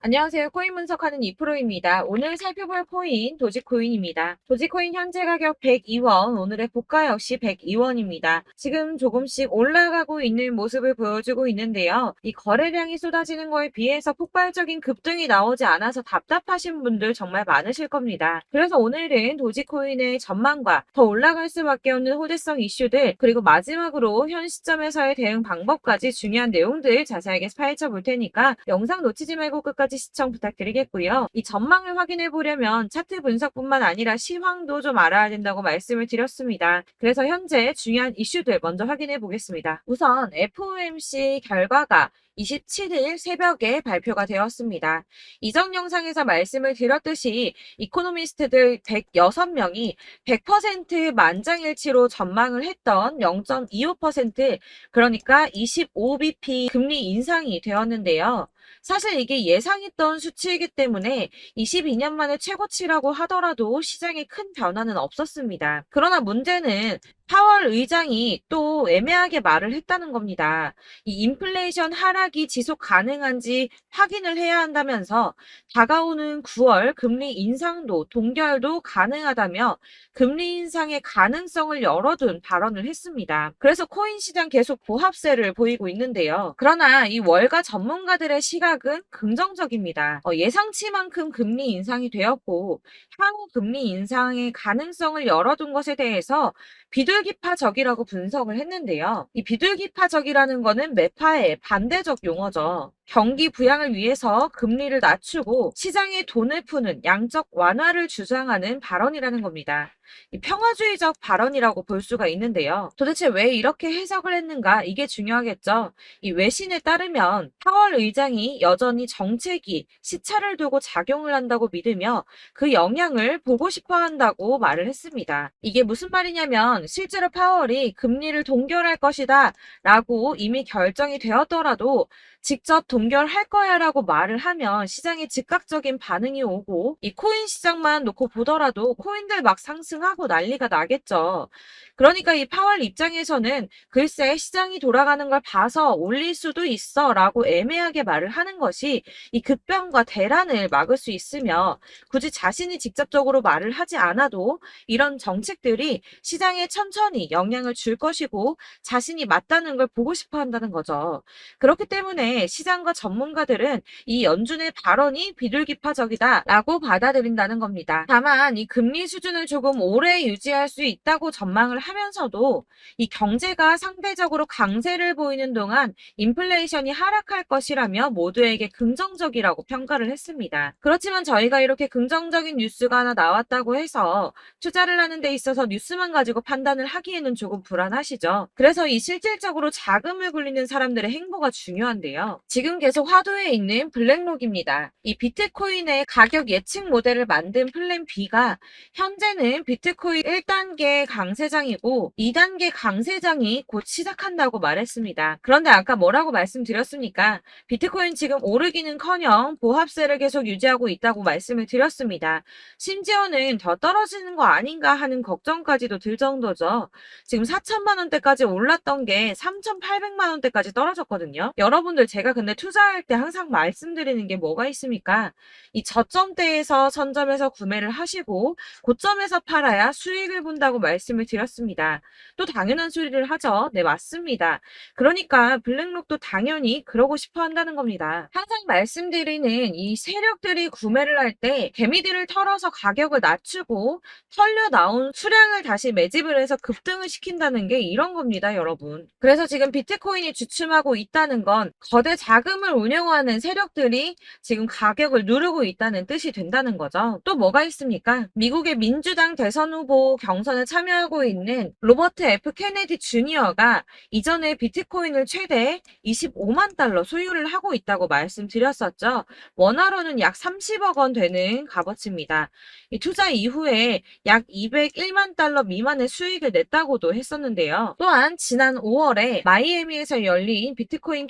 안녕하세요. 코인 분석하는 이프로입니다. 오늘 살펴볼 코인 도지코인입니다. 도지코인 현재 가격 102원, 오늘의 고가 역시 102원입니다. 지금 조금씩 올라가고 있는 모습을 보여주고 있는데요. 이 거래량이 쏟아지는 거에 비해서 폭발적인 급등이 나오지 않아서 답답하신 분들 정말 많으실 겁니다. 그래서 오늘은 도지코인의 전망과 더 올라갈 수밖에 없는 호재성 이슈들, 그리고 마지막으로 현 시점에서의 대응 방법까지 중요한 내용들 자세하게 파헤쳐 볼 테니까 영상 놓치지 말고 끝까지 시청 부탁드리겠고요. 이 전망을 확인해 보려면 차트 분석뿐만 아니라 시황도 좀 알아야 된다고 말씀을 드렸습니다. 그래서 현재 중요한 이슈들 먼저 확인해 보겠습니다. 우선 FOMC 결과가 27일 새벽에 발표가 되었습니다. 이전 영상에서 말씀을 드렸듯이 이코노미스트들 106명이 100% 만장일치로 전망을 했던 0.25%, 그러니까 25bp 금리 인상이 되었는데요. 사실 이게 예상했던 수치이기 때문에 22년 만에 최고치라고 하더라도 시장에 큰 변화는 없었습니다. 그러나 문제는 파월 의장이 또 애매하게 말을 했다는 겁니다. 이 인플레이션 하락이 지속 가능한지 확인을 해야 한다면서 다가오는 9월 금리 인상도 동결도 가능하다며 금리 인상의 가능성을 열어둔 발언을 했습니다. 그래서 코인 시장 계속 보합세를 보이고 있는데요. 그러나 이 월가 전문가들의 시각은 긍정적입니다. 예상치만큼 금리 인상이 되었고 향후 금리 인상의 가능성을 열어둔 것에 대해서 비둘기파적이라고 분석을 했는데요. 이 비둘기파적이라는 거는 매파의 반대적 용어죠. 경기 부양을 위해서 금리를 낮추고 시장에 돈을 푸는 양적 완화를 주장하는 발언이라는 겁니다. 이 평화주의적 발언이라고 볼 수가 있는데요. 도대체 왜 이렇게 해석을 했는가? 이게 중요하겠죠. 이 외신에 따르면 파월 의장이 여전히 정책이 시차를 두고 작용을 한다고 믿으며 그 영향을 보고 싶어 한다고 말을 했습니다. 이게 무슨 말이냐면 실제로 파월이 금리를 동결할 것이다 라고 이미 결정이 되었더라도 직접 동결할 거야 라고 말을 하면 시장에 즉각적인 반응이 오고 이 코인 시장만 놓고 보더라도 코인들 막 상승하고 난리가 나겠죠. 그러니까 이 파월 입장에서는 글쎄 시장이 돌아가는 걸 봐서 올릴 수도 있어 라고 애매하게 말을 하는 것이 이 급변과 대란을 막을 수 있으며 굳이 자신이 직접적으로 말을 하지 않아도 이런 정책들이 시장에 천천히 영향을 줄 것이고 자신이 맞다는 걸 보고 싶어 한다는 거죠. 그렇기 때문에 시장과 전문가들은 이 연준의 발언이 비둘기파적이다라고 받아들인다는 겁니다. 다만 이 금리 수준을 조금 오래 유지할 수 있다고 전망을 하면서도 이 경제가 상대적으로 강세를 보이는 동안 인플레이션이 하락할 것이라며 모두에게 긍정적이라고 평가를 했습니다. 그렇지만 저희가 이렇게 긍정적인 뉴스가 하나 나왔다고 해서 투자를 하는 데 있어서 뉴스만 가지고 판단을 하기에는 조금 불안하시죠. 그래서 이 실질적으로 자금을 굴리는 사람들의 행보가 중요한데요. 지금 계속 화두에 있는 블랙록입니다. 이 비트코인의 가격 예측 모델을 만든 플랜 B가 현재는 비트코인 1단계 강세장이고 2단계 강세장이 곧 시작한다고 말했습니다. 그런데 아까 뭐라고 말씀드렸습니까? 비트코인 지금 오르기는커녕 보합세를 계속 유지하고 있다고 말씀을 드렸습니다. 심지어는 더 떨어지는 거 아닌가 하는 걱정까지도 들 정도죠. 지금 4천만 원대까지 올랐던 게 3,800만 원대까지 떨어졌거든요. 여러분들 제가 근데 투자할 때 항상 말씀드리는 게 뭐가 있습니까? 이 저점대에서 선점해서 구매를 하시고 고점에서 팔아야 수익을 본다고 말씀을 드렸습니다. 또 당연한 소리를 하죠. 네, 맞습니다. 그러니까 블랙록도 당연히 그러고 싶어 한다는 겁니다. 항상 말씀드리는 이 세력들이 구매를 할 때 개미들을 털어서 가격을 낮추고 털려 나온 수량을 다시 매집을 해서 급등을 시킨다는 게 이런 겁니다, 여러분. 그래서 지금 비트코인이 주춤하고 있다는 건 거대 자금을 운영하는 세력들이 지금 가격을 누르고 있다는 뜻이 된다는 거죠. 또 뭐가 있습니까? 미국의 민주당 대선 후보 경선에 참여하고 있는 로버트 F 케네디 주니어가 이전에 비트코인을 최대 25만 달러 소유를 하고 있다고 말씀드렸었죠. 원화로는 약 30억 원 되는 값어치입니다. 이 투자 이후에 약 201만 달러 미만의 수익을 냈다고도 했었는데요. 또한 지난 5월에 마이애미에서 열린 비트코인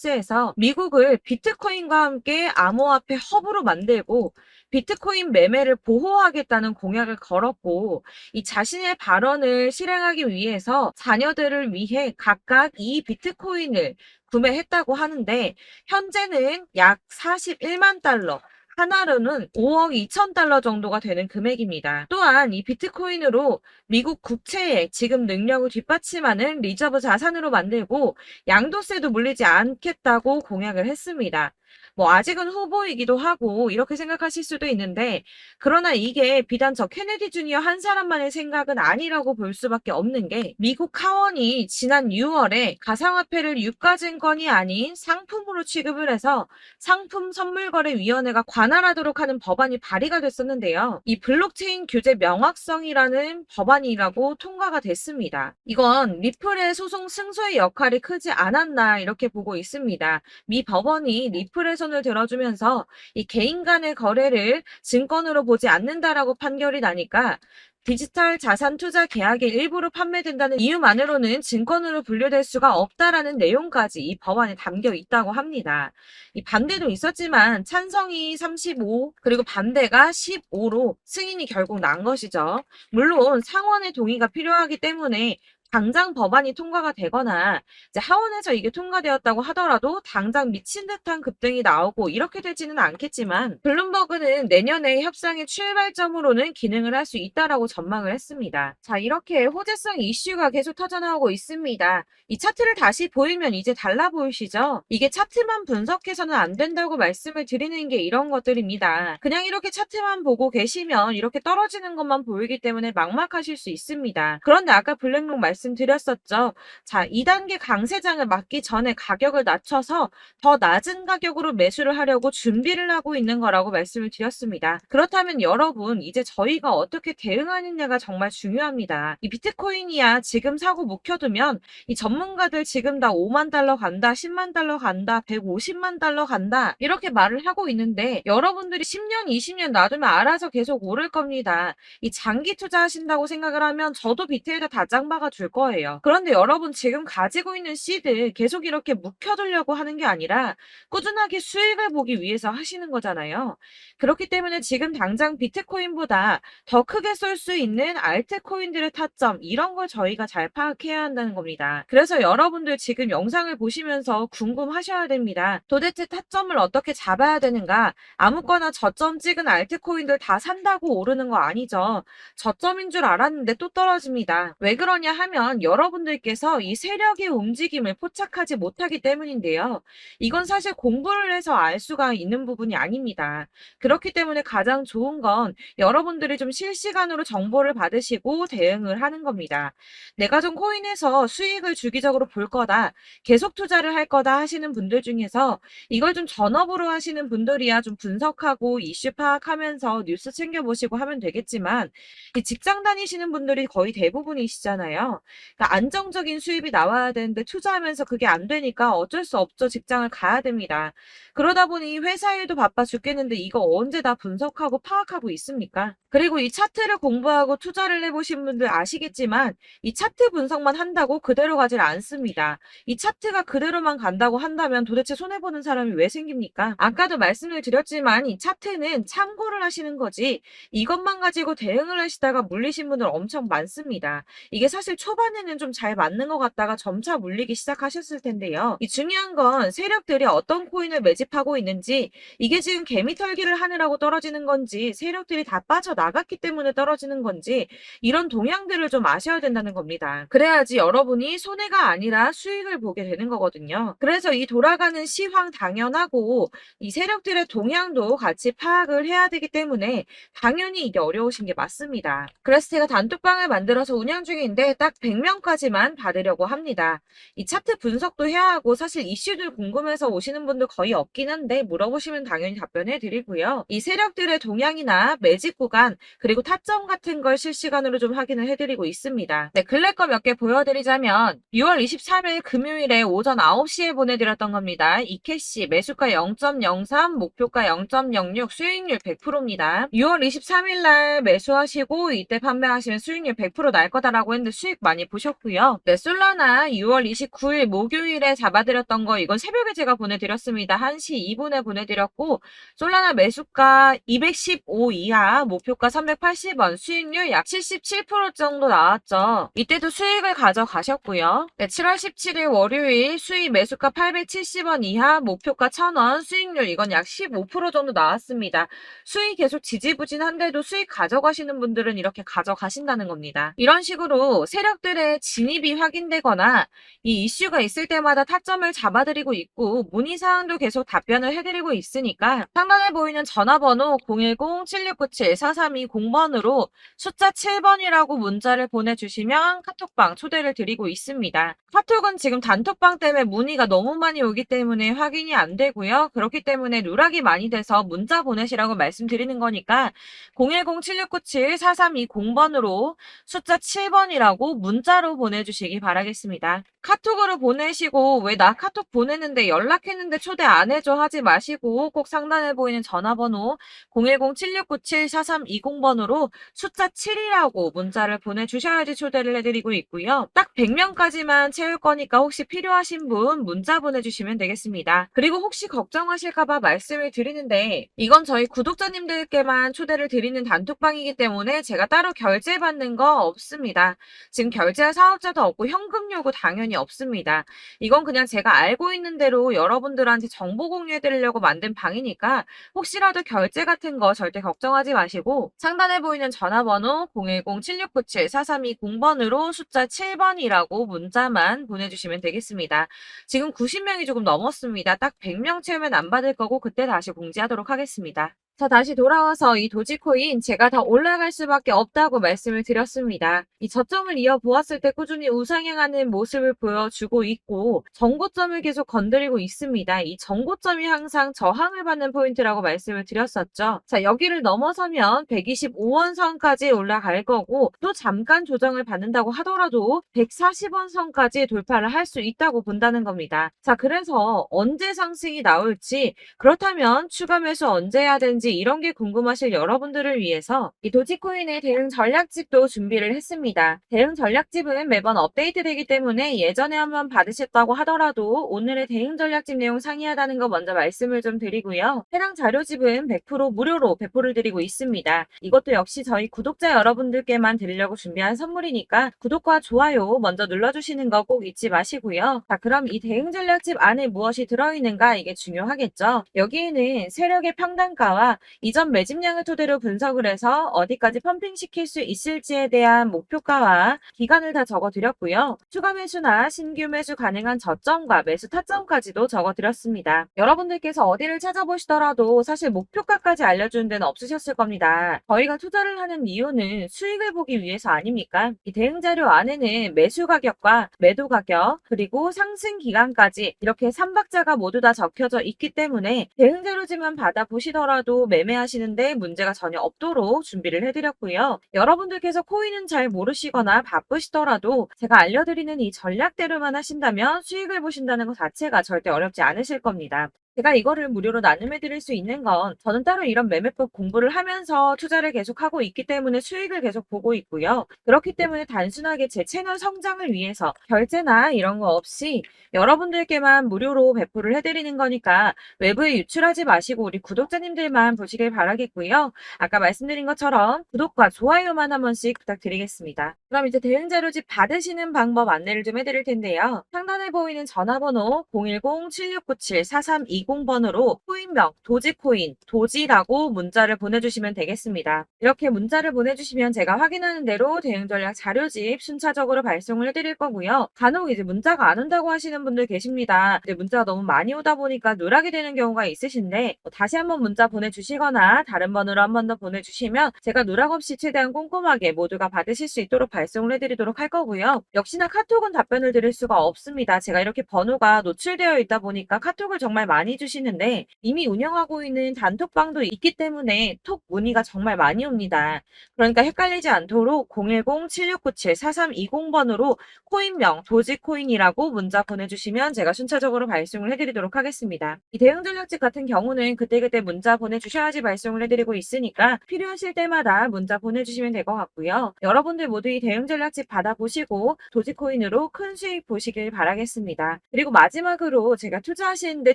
바이낸스에서 미국을 비트코인과 함께 암호화폐 허브로 만들고 비트코인 매매를 보호하겠다는 공약을 걸었고, 이 자신의 발언을 실행하기 위해서 자녀들을 위해 각각 이 비트코인을 구매했다고 하는데, 현재는 약 41만 달러, 하나로는 5억 2천 달러 정도가 되는 금액입니다. 또한 이 비트코인으로 미국 국채의 지급 능력을 뒷받침하는 리저브 자산으로 만들고 양도세도 물리지 않겠다고 공약을 했습니다. 뭐 아직은 후보이기도 하고 이렇게 생각하실 수도 있는데, 그러나 이게 비단 저 케네디 주니어 한 사람만의 생각은 아니라고 볼 수밖에 없는 게, 미국 하원이 지난 6월에 가상화폐를 유가증권이 아닌 상품으로 취급을 해서 상품선물거래위원회가 관할하도록 하는 법안이 발의가 됐었는데요. 이 블록체인 규제 명확성이라는 법안이라고 통과가 됐습니다. 이건 리플의 소송 승소의 역할이 크지 않았나 이렇게 보고 있습니다. 미 법원이 리플의 손을 들어주면서 이 개인 간의 거래를 증권으로 보지 않는다라고 판결이 나니까 디지털 자산 투자 계약의 일부로 판매된다는 이유만으로는 증권으로 분류될 수가 없다라는 내용까지 이 법안에 담겨 있다고 합니다. 이 반대도 있었지만 찬성이 35, 그리고 반대가 15로 승인이 결국 난 것이죠. 물론 상원의 동의가 필요하기 때문에 당장 법안이 통과가 되거나 이제 하원에서 이게 통과되었다고 하더라도 당장 미친 듯한 급등이 나오고 이렇게 되지는 않겠지만, 블룸버그는 내년에 협상의 출발점으로는 기능을 할 수 있다라고 전망을 했습니다. 자, 이렇게 호재성 이슈가 계속 터져나오고 있습니다. 이 차트를 다시 보이면 이제 달라 보이시죠? 이게 차트만 분석해서는 안 된다고 말씀을 드리는 게 이런 것들입니다. 그냥 이렇게 차트만 보고 계시면 이렇게 떨어지는 것만 보이기 때문에 막막하실 수 있습니다. 그런데 아까 블랙록 말씀드렸었죠. 자, 2단계 강세장을 맞기 전에 가격을 낮춰서 더 낮은 가격으로 매수를 하려고 준비를 하고 있는 거라고 말씀을 드렸습니다. 그렇다면 여러분, 이제 저희가 어떻게 대응하느냐가 정말 중요합니다. 이 비트코인이야 지금 사고 묵혀두면 이 전문가들 지금 다 5만 달러 간다, 10만 달러 간다, 150만 달러 간다 이렇게 말을 하고 있는데, 여러분들이 10년, 20년 놔두면 알아서 계속 오를 겁니다. 이 장기 투자하신다고 생각을 하면 저도 비트에다 다 짱박아 줄 거예요. 그런데 여러분 지금 가지고 있는 씨드 계속 이렇게 묵혀두려고 하는 게 아니라 꾸준하게 수익을 보기 위해서 하시는 거잖아요. 그렇기 때문에 지금 당장 비트코인보다 더 크게 쏠 수 있는 알트코인들의 타점, 이런 걸 저희가 잘 파악해야 한다는 겁니다. 그래서 여러분들 지금 영상을 보시면서 궁금하셔야 됩니다. 도대체 타점을 어떻게 잡아야 되는가? 아무거나 저점 찍은 알트코인들 다 산다고 오르는 거 아니죠. 저점인 줄 알았는데 또 떨어집니다. 왜 그러냐 하면 여러분들께서 이 세력의 움직임을 포착하지 못하기 때문인데요. 이건 사실 공부를 해서 알 수가 있는 부분이 아닙니다. 그렇기 때문에 가장 좋은 건 여러분들이 좀 실시간으로 정보를 받으시고 대응을 하는 겁니다. 내가 좀 코인에서 수익을 주기적으로 볼 거다, 계속 투자를 할 거다 하시는 분들 중에서 이걸 좀 전업으로 하시는 분들이야 좀 분석하고 이슈 파악하면서 뉴스 챙겨보시고 하면 되겠지만, 이 직장 다니시는 분들이 거의 대부분이시잖아요. 그러니까 안정적인 수입이 나와야 되는데 투자하면서 그게 안 되니까 어쩔 수 없죠. 직장을 가야 됩니다. 그러다 보니 회사 일도 바빠 죽겠는데 이거 언제 다 분석하고 파악하고 있습니까? 그리고 이 차트를 공부하고 투자를 해보신 분들 아시겠지만, 이 차트 분석만 한다고 그대로 가질 않습니다. 이 차트가 그대로만 간다고 한다면 도대체 손해보는 사람이 왜 생깁니까? 아까도 말씀을 드렸지만 이 차트는 참고를 하시는 거지, 이것만 가지고 대응을 하시다가 물리신 분들 엄청 많습니다. 이게 사실 초반에는 좀 잘 맞는 것 같다가 점차 물리기 시작하셨을 텐데요. 이 중요한 건 세력들이 어떤 코인을 매집하고 있는지, 이게 지금 개미털기를 하느라고 떨어지는 건지 세력들이 다 빠져나갔기 때문에 떨어지는 건지, 이런 동향들을 좀 아셔야 된다는 겁니다. 그래야지 여러분이 손해가 아니라 수익을 보게 되는 거거든요. 그래서 이 돌아가는 시황 당연하고 이 세력들의 동향도 같이 파악을 해야 되기 때문에 당연히 이게 어려우신 게 맞습니다. 그래서 제가 단톡방을 만들어서 운영 중인데 딱 100명까지만 받으려고 합니다. 이 차트 분석도 해야 하고 사실 이슈들 궁금해서 오시는 분들 거의 없긴 한데 물어보시면 당연히 답변해 드리고요. 이 세력들의 동향이나 매집 구간 그리고 타점 같은 걸 실시간으로 좀 확인을 해드리고 있습니다. 네, 근래 거 몇 개 보여드리자면 6월 23일 금요일에 오전 9시에 보내드렸던 겁니다. 이캐시 매수가 0.03, 목표가 0.06, 수익률 100%입니다. 6월 23일 날 매수하시고 이때 판매하시면 수익률 100% 날 거다라고 했는데 수익 많이 보셨고요. 네, 솔라나 6월 29일 목요일에 잡아드렸던 거 이건 새벽에 제가 보내드렸습니다. 1시 2분에 보내드렸고 솔라나 매수가 215 이하, 목표가 380원, 수익률 약 77% 정도 나왔죠. 이때도 수익을 가져가셨고요. 네, 7월 17일 월요일 수익 매수가 870원 이하, 목표가 1000원, 수익률 이건 약 15% 정도 나왔습니다. 수익 계속 지지부진한데도 수익 가져가시는 분들은 이렇게 가져가신다는 겁니다. 이런 식으로 세력들의 진입이 확인되거나 이 이슈가 있을 때마다 타점을 잡아드리고 있고 문의사항도 계속 답변을 해드리고 있으니까 상단에 보이는 전화번호 010-7697-4320번으로 숫자 7번이라고 문자를 보내주시면 카톡방 초대를 드리고 있습니다. 카톡은 지금 단톡방 때문에 문의가 너무 많이 오기 때문에 확인이 안 되고요. 그렇기 때문에 누락이 많이 돼서 문자 보내시라고 말씀드리는 거니까 010-7697-4320번으로 숫자 7번이라고 문자로 보내주시기 바라겠습니다. 카톡으로 보내시고 왜 나 카톡 보냈는데 연락했는데 초대 안 해줘 하지 마시고 꼭 상단에 보이는 전화번호 010-7697-4320번으로 숫자 7이라고 문자를 보내주셔야지 초대를 해드리고 있고요. 딱 100명까지만 채울 거니까 혹시 필요하신 분 문자 보내주시면 되겠습니다. 그리고 혹시 걱정하실까봐 말씀을 드리는데 이건 저희 구독자님들께만 초대를 드리는 단톡방이기 때문에 제가 따로 결제받는 거 없습니다. 지금 결제할 사업자도 없고 현금 요구 당연히 없습니다. 이건 그냥 제가 알고 있는 대로 여러분들한테 정보 공유해 드리려고 만든 방이니까 혹시라도 결제 같은 거 절대 걱정하지 마시고 상단에 보이는 전화번호 010-7697-4320번으로 숫자 7번이라고 문자만 보내주시면 되겠습니다. 지금 90명이 조금 넘었습니다. 딱 100명 채우면 안 받을 거고 그때 다시 공지하도록 하겠습니다. 자, 다시 돌아와서 이 도지코인 제가 더 올라갈 수밖에 없다고 말씀을 드렸습니다. 이 저점을 이어보았을 때 꾸준히 우상향하는 모습을 보여주고 있고 전고점을 계속 건드리고 있습니다. 이 전고점이 항상 저항을 받는 포인트라고 말씀을 드렸었죠. 자, 여기를 넘어서면 125원 선까지 올라갈 거고 또 잠깐 조정을 받는다고 하더라도 140원 선까지 돌파를 할 수 있다고 본다는 겁니다. 자, 그래서 언제 상승이 나올지 그렇다면 추가 매수 언제 해야 되는지 이런 게 궁금하실 여러분들을 위해서 이 도지코인의 대응 전략집도 준비를 했습니다. 대응 전략집은 매번 업데이트되기 때문에 예전에 한번 받으셨다고 하더라도 오늘의 대응 전략집 내용 상이하다는 거 먼저 말씀을 좀 드리고요. 해당 자료집은 100% 무료로 배포를 드리고 있습니다. 이것도 역시 저희 구독자 여러분들께만 드리려고 준비한 선물이니까 구독과 좋아요 먼저 눌러주시는 거 꼭 잊지 마시고요. 자, 그럼 이 대응 전략집 안에 무엇이 들어있는가 이게 중요하겠죠. 여기에는 세력의 평단가와 이전 매집량을 토대로 분석을 해서 어디까지 펌핑시킬 수 있을지에 대한 목표가와 기간을 다 적어드렸고요. 추가 매수나 신규 매수 가능한 저점과 매수 타점까지도 적어드렸습니다. 여러분들께서 어디를 찾아보시더라도 사실 목표가까지 알려주는 데는 없으셨을 겁니다. 저희가 투자를 하는 이유는 수익을 보기 위해서 아닙니까? 이 대응 자료 안에는 매수 가격과 매도 가격 그리고 상승 기간까지 이렇게 3박자가 모두 다 적혀져 있기 때문에 대응 자료지만 받아보시더라도 매매하시는데 문제가 전혀 없도록 준비를 해드렸고요. 여러분들께서 코인은 잘 모르시거나 바쁘시더라도 제가 알려드리는 이 전략대로만 하신다면 수익을 보신다는 것 자체가 절대 어렵지 않으실 겁니다. 제가 이거를 무료로 나눔해 드릴 수 있는 건 저는 따로 이런 매매법 공부를 하면서 투자를 계속하고 있기 때문에 수익을 계속 보고 있고요. 그렇기 때문에 단순하게 제 채널 성장을 위해서 결제나 이런 거 없이 여러분들께만 무료로 배포를 해드리는 거니까 외부에 유출하지 마시고 우리 구독자님들만 보시길 바라겠고요. 아까 말씀드린 것처럼 구독과 좋아요만 한 번씩 부탁드리겠습니다. 그럼 이제 대응 자료집 받으시는 방법 안내를 좀 해드릴 텐데요. 상단에 보이는 전화번호 010-7697-4320번으로 코인명 도지코인 도지라고 문자를 보내주시면 되겠습니다. 이렇게 문자를 보내주시면 제가 확인하는 대로 대응 전략 자료집 순차적으로 발송을 해드릴 거고요. 간혹 이제 문자가 안 온다고 하시는 분들 계십니다. 이제 문자가 너무 많이 오다 보니까 누락이 되는 경우가 있으신데 다시 한번 문자 보내주시거나 다른 번호로 한 번 더 보내주시면 제가 누락 없이 최대한 꼼꼼하게 모두가 받으실 수 있도록 발송을 해드리도록 할 거고요. 역시나 카톡은 답변을 드릴 수가 없습니다. 제가 이렇게 번호가 노출되어 있다 보니까 카톡을 정말 많이 많이 주시는데 이미 운영하고 있는 단톡방도 있기 때문에 톡 문의가 정말 많이 옵니다. 그러니까 헷갈리지 않도록 010-7697-4320번으로 코인명 도지코인이라고 문자 보내주시면 제가 순차적으로 발송을 해드리도록 하겠습니다. 이 대응 전략집 같은 경우는 그때그때 문자 보내주셔야지 발송을 해드리고 있으니까 필요하실 때마다 문자 보내주시면 될 것 같고요. 여러분들 모두 이 대응 전략집 받아보시고 도지코인으로 큰 수익 보시길 바라겠습니다. 그리고 마지막으로 제가 투자하시는데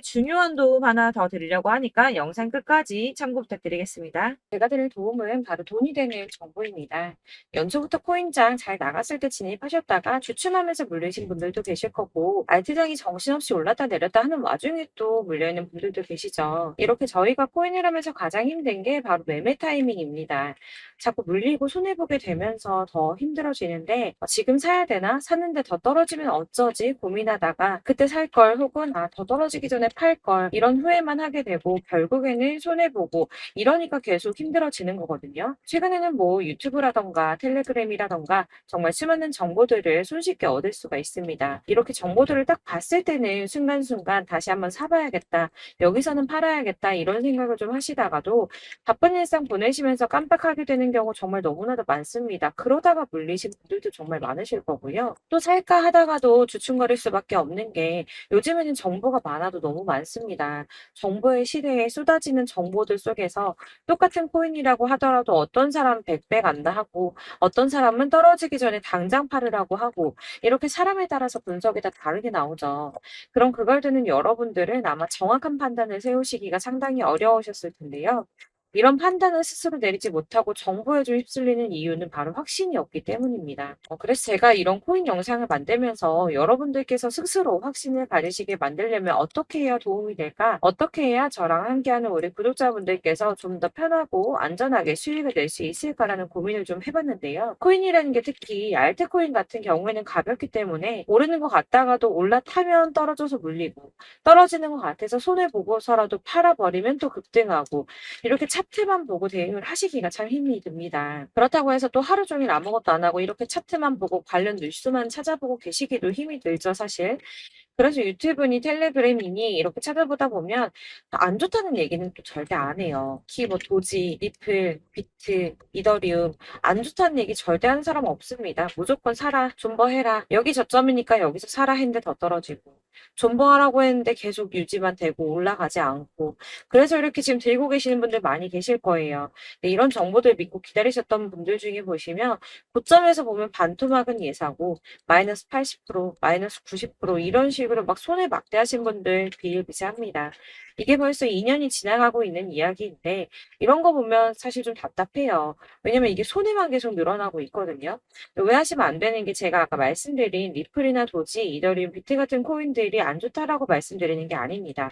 중요한 도움 하나 더 드리려고 하니까 영상 끝까지 참고 부탁드리겠습니다. 제가 드릴 도움은 바로 돈이 되는 정보입니다. 연초부터 코인장 잘 나갔을 때 진입하셨다가 주춤하면서 물리신 분들도 계실 거고 알트장이 정신없이 올랐다 내렸다 하는 와중에 또 물려있는 분들도 계시죠. 이렇게 저희가 코인을 하면서 가장 힘든 게 바로 매매 타이밍입니다. 자꾸 물리고 손해보게 되면서 더 힘들어지는데 지금 사야 되나? 샀는데 더 떨어지면 어쩌지? 고민하다가 그때 살 걸 혹은 더 떨어지기 전에 팔 걸 이런 후회만 하게 되고 결국에는 손해보고 이러니까 계속 힘들어지는 거거든요. 최근에는 뭐 유튜브라던가 텔레그램이라던가 정말 수많은 정보들을 손쉽게 얻을 수가 있습니다. 이렇게 정보들을 딱 봤을 때는 순간순간 다시 한번 사봐야겠다. 여기서는 팔아야겠다. 이런 생각을 좀 하시다가도 바쁜 일상 보내시면서 깜빡하게 되는 경우 정말 너무나도 많습니다. 그러다가 물리신 분들도 정말 많으실 거고요. 또 살까 하다가도 주춤거릴 수밖에 없는 게 요즘에는 정보가 많아도 너무 많습니다. 정보의 시대에 쏟아지는 정보들 속에서 똑같은 코인이라고 하더라도 어떤 사람은 100배 간다 하고 어떤 사람은 떨어지기 전에 당장 팔으라고 하고 이렇게 사람에 따라서 분석이 다 다르게 나오죠. 그럼 그걸 듣는 여러분들은 아마 정확한 판단을 세우시기가 상당히 어려우셨을 텐데요. 이런 판단을 스스로 내리지 못하고 정보에 좀 휩쓸리는 이유는 바로 확신이 없기 때문입니다. 그래서 제가 이런 코인 영상을 만들면서 여러분들께서 스스로 확신을 가지시게 만들려면 어떻게 해야 도움이 될까? 어떻게 해야 저랑 함께하는 우리 구독자분들께서 좀 더 편하고 안전하게 수익을 낼 수 있을까라는 고민을 좀 해봤는데요. 코인이라는 게 특히 알트코인 같은 경우에는 가볍기 때문에 오르는 것 같다가도 올라타면 떨어져서 물리고 떨어지는 것 같아서 손해보고서라도 팔아버리면 또 급등하고 이렇게 차트만 보고 대응을 하시기가 참 힘이 듭니다. 그렇다고 해서 또 하루 종일 아무것도 안 하고 이렇게 차트만 보고 관련 뉴스만 찾아보고 계시기도 힘이 들죠, 사실. 그래서 유튜브니 텔레그램이니 이렇게 찾아보다 보면 안 좋다는 얘기는 또 절대 안 해요. 특히 뭐 도지, 리플, 비트, 이더리움 안 좋다는 얘기 절대 하는 사람 없습니다. 무조건 사라, 존버해라. 여기 저점이니까 여기서 사라 했는데 더 떨어지고 존버하라고 했는데 계속 유지만 되고 올라가지 않고 그래서 이렇게 지금 들고 계시는 분들 많이 계실 거예요. 근데 이런 정보들 믿고 기다리셨던 분들 중에 보시면 고점에서 보면 반토막은 예사고 마이너스 80%, 마이너스 90% 이런 식으로 막 손해 막대하신 분들 비일비재합니다. 이게 벌써 2년이 지나가고 있는 이야기인데 이런 거 보면 사실 좀 답답해요. 왜냐면 이게 손해만 계속 늘어나고 있거든요. 오해하시면 안 되는 게 제가 아까 말씀드린 리플이나 도지, 이더리움, 비트 같은 코인들이 안 좋다라고 말씀드리는 게 아닙니다.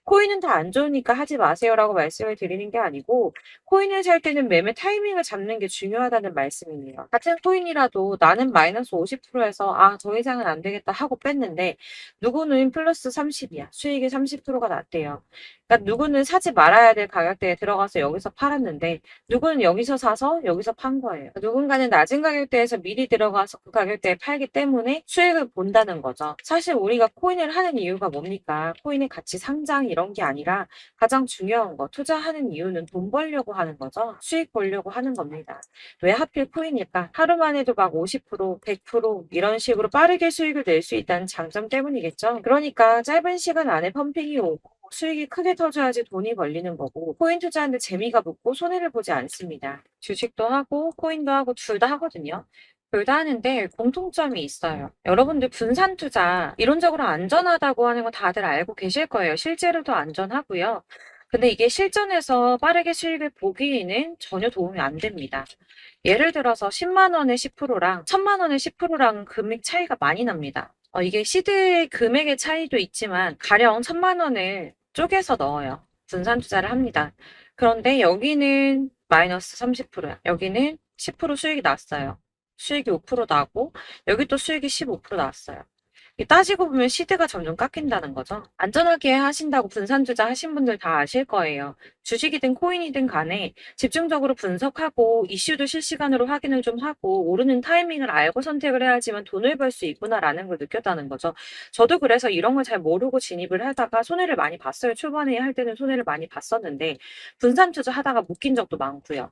코인은 다 안 좋으니까 하지 마세요라고 말씀을 드리는 게 아니고 코인을 살 때는 매매 타이밍을 잡는 게 중요하다는 말씀이에요. 같은 코인이라도 나는 마이너스 50%에서 더 이상은 안 되겠다 하고 뺐는데 누구는 플러스 30이야. 수익이 30%가 났대요. 그러니까 누구는 사지 말아야 될 가격대에 들어가서 여기서 팔았는데 누구는 여기서 사서 여기서 판 거예요. 누군가는 낮은 가격대에서 미리 들어가서 그 가격대에 팔기 때문에 수익을 본다는 거죠. 사실 우리가 코인을 하는 이유가 뭡니까? 코인의 가치 상장 이런 게 아니라 가장 중요한 거 투자하는 이유는 돈 벌려고 하는 거죠. 수익 보려고 하는 겁니다. 왜 하필 코인일까? 하루만 해도 막 50%, 100% 이런 식으로 빠르게 수익을 낼 수 있다는 장점 때문이겠죠. 그러니까 짧은 시간 안에 펌핑이 오고 수익이 크게 터져야지 돈이 벌리는 거고 코인 투자하는데 재미가 붙고 손해를 보지 않습니다. 주식도 하고 코인도 하고 둘 다 하거든요. 둘 다 하는데 공통점이 있어요. 여러분들 분산 투자 이론적으로 안전하다고 하는 거 다들 알고 계실 거예요. 실제로도 안전하고요. 근데 이게 실전에서 빠르게 수익을 보기에는 전혀 도움이 안 됩니다. 예를 들어서 10만 원의 10%랑 1000만 원의 10%랑 금액 차이가 많이 납니다. 이게 시드의 금액의 차이도 있지만 가령 1000만 원을 쪼개서 넣어요. 분산 투자를 합니다. 그런데 여기는 마이너스 30%야. 여기는 10% 수익이 났어요. 수익이 5% 나고 여기 또 수익이 15% 나왔어요. 이 따지고 보면 시대가 점점 깎인다는 거죠. 안전하게 하신다고 분산 투자 하신 분들 다 아실 거예요. 주식이든 코인이든 간에 집중적으로 분석하고 이슈도 실시간으로 확인을 좀 하고 오르는 타이밍을 알고 선택을 해야지만 돈을 벌 수 있구나라는 걸 느꼈다는 거죠. 저도 그래서 이런 걸 잘 모르고 진입을 하다가 손해를 많이 봤어요. 초반에 할 때는 손해를 많이 봤었는데 분산 투자 하다가 묶인 적도 많고요.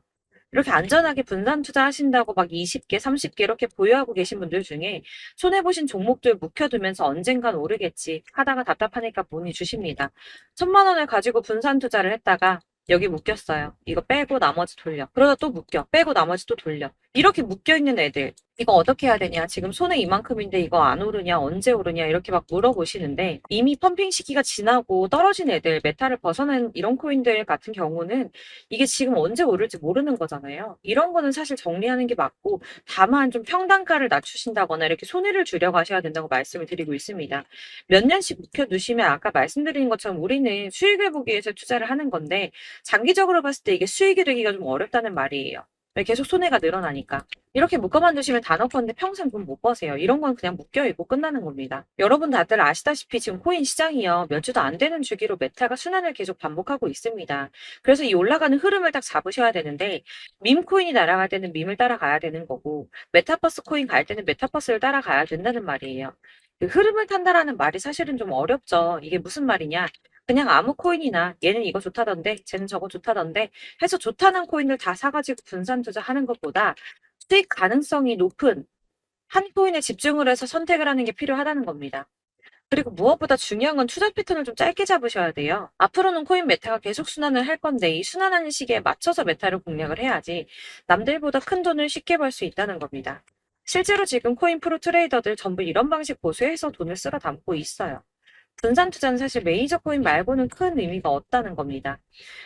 이렇게 안전하게 분산 투자하신다고 막 20개, 30개 이렇게 보유하고 계신 분들 중에 손해보신 종목들 묵혀두면서 언젠간 오르겠지 하다가 답답하니까 문의 주십니다. 1,000만 원을 가지고 분산 투자를 했다가 여기 묶였어요. 이거 빼고 나머지 돌려. 그러다 또 묶여. 빼고 나머지 또 돌려. 이렇게 묶여있는 애들 이거 어떻게 해야 되냐? 지금 손해 이만큼인데 이거 안 오르냐? 언제 오르냐? 이렇게 막 물어보시는데 이미 펌핑 시기가 지나고 떨어진 애들, 메타를 벗어난 이런 코인들 같은 경우는 이게 지금 언제 오를지 모르는 거잖아요. 이런 거는 사실 정리하는 게 맞고 다만 좀 평단가를 낮추신다거나 이렇게 손해를 줄여 가셔야 된다고 말씀을 드리고 있습니다. 몇 년씩 묵혀두시면 아까 말씀드린 것처럼 우리는 수익을 보기 위해서 투자를 하는 건데 장기적으로 봤을 때 이게 수익이 되기가 좀 어렵다는 말이에요. 왜 계속 손해가 늘어나니까. 이렇게 묶어만 두시면 단어컨대 평생 돈 못 버세요. 이런 건 그냥 묶여있고 끝나는 겁니다. 여러분 다들 아시다시피 지금 코인 시장이요. 몇 주도 안 되는 주기로 메타가 순환을 계속 반복하고 있습니다. 그래서 이 올라가는 흐름을 딱 잡으셔야 되는데 밈 코인이 날아갈 때는 밈을 따라가야 되는 거고 메타버스 코인 갈 때는 메타버스를 따라가야 된다는 말이에요. 그 흐름을 탄다라는 말이 사실은 좀 어렵죠. 이게 무슨 말이냐? 그냥 아무 코인이나 얘는 이거 좋다던데 쟤는 저거 좋다던데 해서 좋다는 코인을 다 사가지고 분산 투자하는 것보다 수익 가능성이 높은 한 코인에 집중을 해서 선택을 하는 게 필요하다는 겁니다. 그리고 무엇보다 중요한 건 투자 패턴을 좀 짧게 잡으셔야 돼요. 앞으로는 코인 메타가 계속 순환을 할 건데 이 순환하는 시기에 맞춰서 메타를 공략을 해야지 남들보다 큰 돈을 쉽게 벌 수 있다는 겁니다. 실제로 지금 코인 프로 트레이더들 전부 이런 방식 고수해서 돈을 쓸어 담고 있어요. 분산 투자는 사실 메이저 코인 말고는 큰 의미가 없다는 겁니다.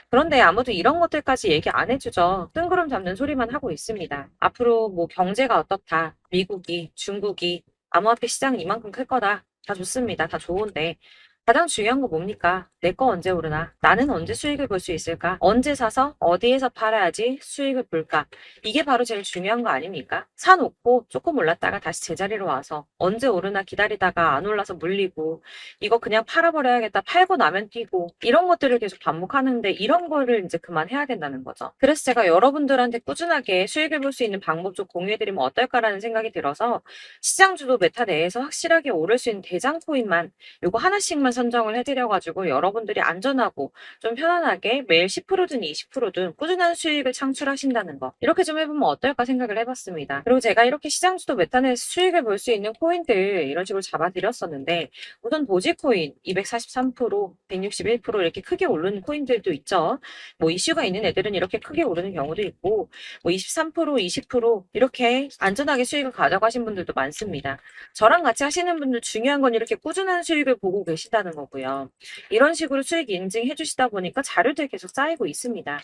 그런데 아무도 이런 것들까지 얘기 안 해주죠. 뜬구름 잡는 소리만 하고 있습니다. 앞으로 뭐 경제가 어떻다, 미국이, 중국이, 암호화폐 시장은 이만큼 클 거다. 다 좋습니다. 다 좋은데 가장 중요한 거 뭡니까? 내 거 언제 오르나? 나는 언제 수익을 볼 수 있을까? 언제 사서 어디에서 팔아야지 수익을 볼까? 이게 바로 제일 중요한 거 아닙니까? 사놓고 조금 올랐다가 다시 제자리로 와서 언제 오르나 기다리다가 안 올라서 물리고 이거 그냥 팔아버려야겠다. 팔고 나면 뛰고 이런 것들을 계속 반복하는데 이런 거를 이제 그만해야 된다는 거죠. 그래서 제가 여러분들한테 꾸준하게 수익을 볼 수 있는 방법 좀 공유해드리면 어떨까라는 생각이 들어서 시장 주도 메타 내에서 확실하게 오를 수 있는 대장 코인만 요거 하나씩만 선정을 해드려가지고 여러분들이 안전하고 좀 편안하게 매일 10%든 20%든 꾸준한 수익을 창출하신다는 거 이렇게 좀 해보면 어떨까 생각을 해봤습니다. 그리고 제가 이렇게 시장 주도 메타 내에서 수익을 볼 수 있는 코인들 이런 식으로 잡아드렸었는데 우선 도지코인 243%, 161% 이렇게 크게 오르는 코인들도 있죠. 뭐 이슈가 있는 애들은 이렇게 크게 오르는 경우도 있고 뭐 23%, 20% 이렇게 안전하게 수익을 가져가신 분들도 많습니다. 저랑 같이 하시는 분들 중요한 건 이렇게 꾸준한 수익을 보고 계시다는 거고요. 이런 식으로 수익 인증해 주시다 보니까 자료들이 계속 쌓이고 있습니다.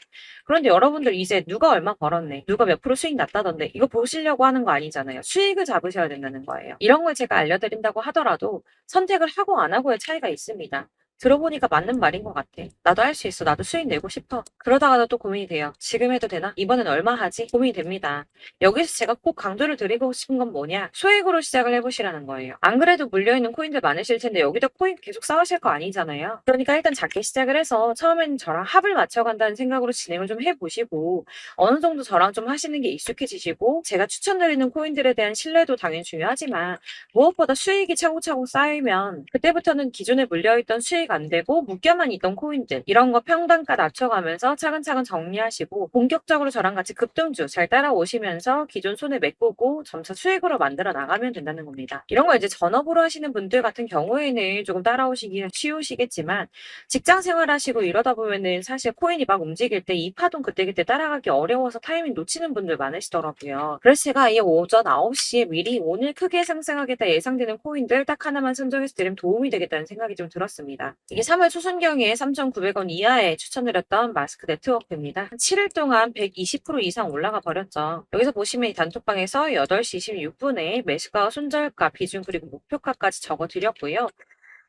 그런데 여러분들 이제 누가 얼마 벌었네, 누가 몇 프로 수익 났다던데 이거 보시려고 하는 거 아니잖아요. 수익을 잡으셔야 된다는 거예요. 이런 걸 제가 알려드린다고 하더라도 선택을 하고 안 하고의 차이가 있습니다. 들어보니까 맞는 말인 것 같아. 나도 할 수 있어. 나도 수익 내고 싶어. 그러다가도 또 고민이 돼요. 지금 해도 되나? 이번엔 얼마 하지? 고민이 됩니다. 여기서 제가 꼭 강조를 드리고 싶은 건 뭐냐? 소액으로 시작을 해보시라는 거예요. 안 그래도 물려있는 코인들 많으실 텐데 여기다 코인 계속 쌓으실 거 아니잖아요. 그러니까 일단 작게 시작을 해서 처음에는 저랑 합을 맞춰간다는 생각으로 진행을 좀 해보시고 어느 정도 저랑 좀 하시는 게 익숙해지시고 제가 추천드리는 코인들에 대한 신뢰도 당연히 중요하지만 무엇보다 수익이 차곡차곡 쌓이면 그때부터는 기존에 물려있던 수익 안 되고 묶여만 있던 코인들 이런 거 평단가 낮춰가면서 차근차근 정리하시고 본격적으로 저랑 같이 급등주 잘 따라오시면서 기존 손해 메꾸고 점차 수익으로 만들어 나가면 된다는 겁니다. 이런 거 이제 전업으로 하시는 분들 같은 경우에는 조금 따라오시기는 쉬우시겠지만 직장 생활하시고 이러다 보면은 사실 코인이 막 움직일 때 이 파동 그때그때 따라가기 어려워서 타이밍 놓치는 분들 많으시더라고요. 그래서 제가 이 오전 9시에 미리 오늘 크게 상승하겠다 예상되는 코인들 딱 하나만 선정해서 드리면 도움이 되겠다는 생각이 좀 들었습니다. 이게 3월 초순경에 3,900원 이하에 추천드렸던 마스크 네트워크입니다. 한 7일 동안 120% 이상 올라가 버렸죠. 여기서 보시면 이 단톡방에서 8시 26분에 매수가, 손절가, 비중 그리고 목표가까지 적어드렸고요.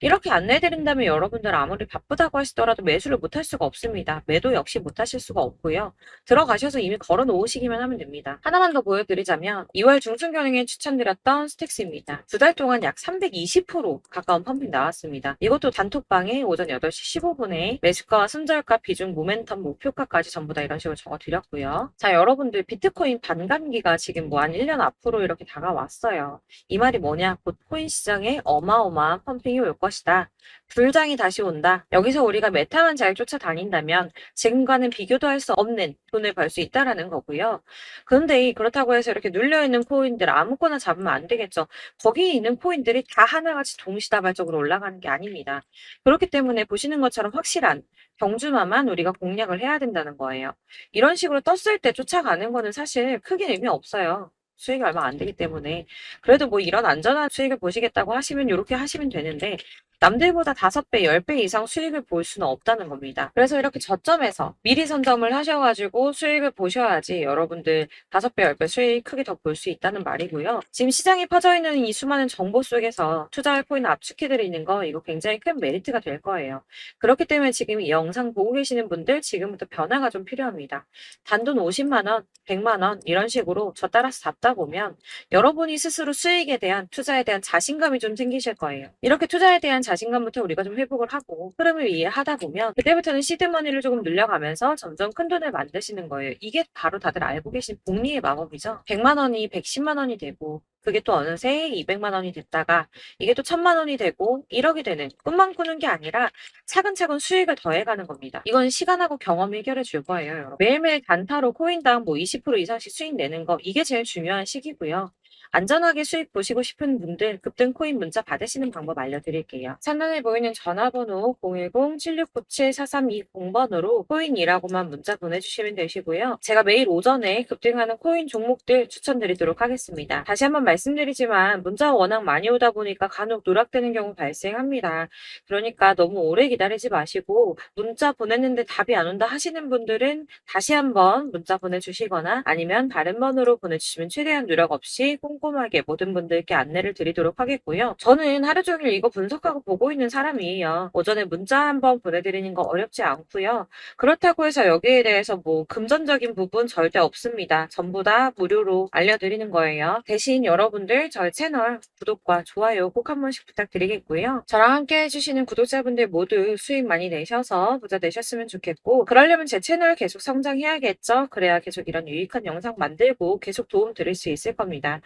이렇게 안내해드린다면 여러분들 아무리 바쁘다고 하시더라도 매수를 못할 수가 없습니다. 매도 역시 못하실 수가 없고요. 들어가셔서 이미 걸어 놓으시기만 하면 됩니다. 하나만 더 보여드리자면 2월 중순경에 추천드렸던 스택스입니다. 두 달 동안 약 320% 가까운 펌핑 나왔습니다. 이것도 단톡방에 오전 8시 15분에 매수가와 손절가, 비중, 모멘텀, 목표가까지 전부 다 이런 식으로 적어드렸고요. 자, 여러분들 비트코인 반감기가 지금 뭐 한 1년 앞으로 이렇게 다가왔어요. 이 말이 뭐냐? 곧 코인 시장에 어마어마한 펌핑이 올 것이다. 불장이 다시 온다. 여기서 우리가 메타만 잘 쫓아다닌다면 지금과는 비교도 할 수 없는 돈을 벌 수 있다라는 거고요. 그런데 그렇다고 해서 이렇게 눌려있는 코인들 아무거나 잡으면 안 되겠죠. 거기에 있는 코인들이 다 하나같이 동시다발적으로 올라가는 게 아닙니다. 그렇기 때문에 보시는 것처럼 확실한 경주마만 우리가 공략을 해야 된다는 거예요. 이런 식으로 떴을 때 쫓아가는 거는 사실 크게 의미 없어요. 수익이 얼마 안 되기 때문에. 그래도 뭐 이런 안전한 수익을 보시겠다고 하시면 이렇게 하시면 되는데 남들보다 5배, 10배 이상 수익을 볼 수는 없다는 겁니다. 그래서 이렇게 저점에서 미리 선점을 하셔가지고 수익을 보셔야지 여러분들 5배, 10배 수익 크게 더 볼 수 있다는 말이고요. 지금 시장에 퍼져 있는 이 수많은 정보 속에서 투자할 코인을 압축해드리는 거 이거 굉장히 큰 메리트가 될 거예요. 그렇기 때문에 지금 이 영상 보고 계시는 분들 지금부터 변화가 좀 필요합니다. 단돈 50만 원, 100만 원 이런 식으로 저 따라서 잡다 보면 여러분이 스스로 수익에 대한 투자에 대한 자신감이 좀 생기실 거예요. 이렇게 투자에 대한 자신감부터 우리가 좀 회복을 하고 흐름을 이해하다 보면 그때부터는 시드머니를 조금 늘려가면서 점점 큰 돈을 만드시는 거예요. 이게 바로 다들 알고 계신 복리의 마법이죠. 100만 원이 110만 원이 되고 그게 또 어느새 200만 원이 됐다가 이게 또 1000만 원이 되고 1억이 되는 꿈만 꾸는 게 아니라 차근차근 수익을 더해가는 겁니다. 이건 시간하고 경험이 해결해 줄 거예요. 여러분. 매일매일 단타로 코인당 뭐 20% 이상씩 수익 내는 거 이게 제일 중요한 시기고요. 안전하게 수익 보시고 싶은 분들 급등 코인 문자 받으시는 방법 알려드릴게요. 상단에 보이는 전화번호 010-7697-4320번으로 코인이라고만 문자 보내주시면 되시고요. 제가 매일 오전에 급등하는 코인 종목들 추천드리도록 하겠습니다. 다시 한번 말씀드리지만 문자가 워낙 많이 오다 보니까 간혹 누락되는 경우 발생합니다. 그러니까 너무 오래 기다리지 마시고 문자 보냈는데 답이 안 온다 하시는 분들은 다시 한번 문자 보내주시거나 아니면 다른 번호로 보내주시면 최대한 누락 없이 꼼꼼하게 모든 분들께 안내를 드리도록 하겠고요. 저는 하루 종일 이거 분석하고 보고 있는 사람이에요. 오전에 문자 한번 보내드리는 거 어렵지 않고요. 그렇다고 해서 여기에 대해서 뭐 금전적인 부분 절대 없습니다. 전부 다 무료로 알려드리는 거예요. 대신 여러분들 저희 채널 구독과 좋아요 꼭 한 번씩 부탁드리겠고요. 저랑 함께 해주시는 구독자분들 모두 수익 많이 내셔서 부자 되셨으면 좋겠고 그러려면 제 채널 계속 성장해야겠죠. 그래야 계속 이런 유익한 영상 만들고 계속 도움 드릴 수 있을 겁니다.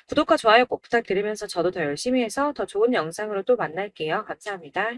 구독과 좋아요 꼭 부탁드리면서 저도 더 열심히 해서 더 좋은 영상으로 또 만날게요. 감사합니다.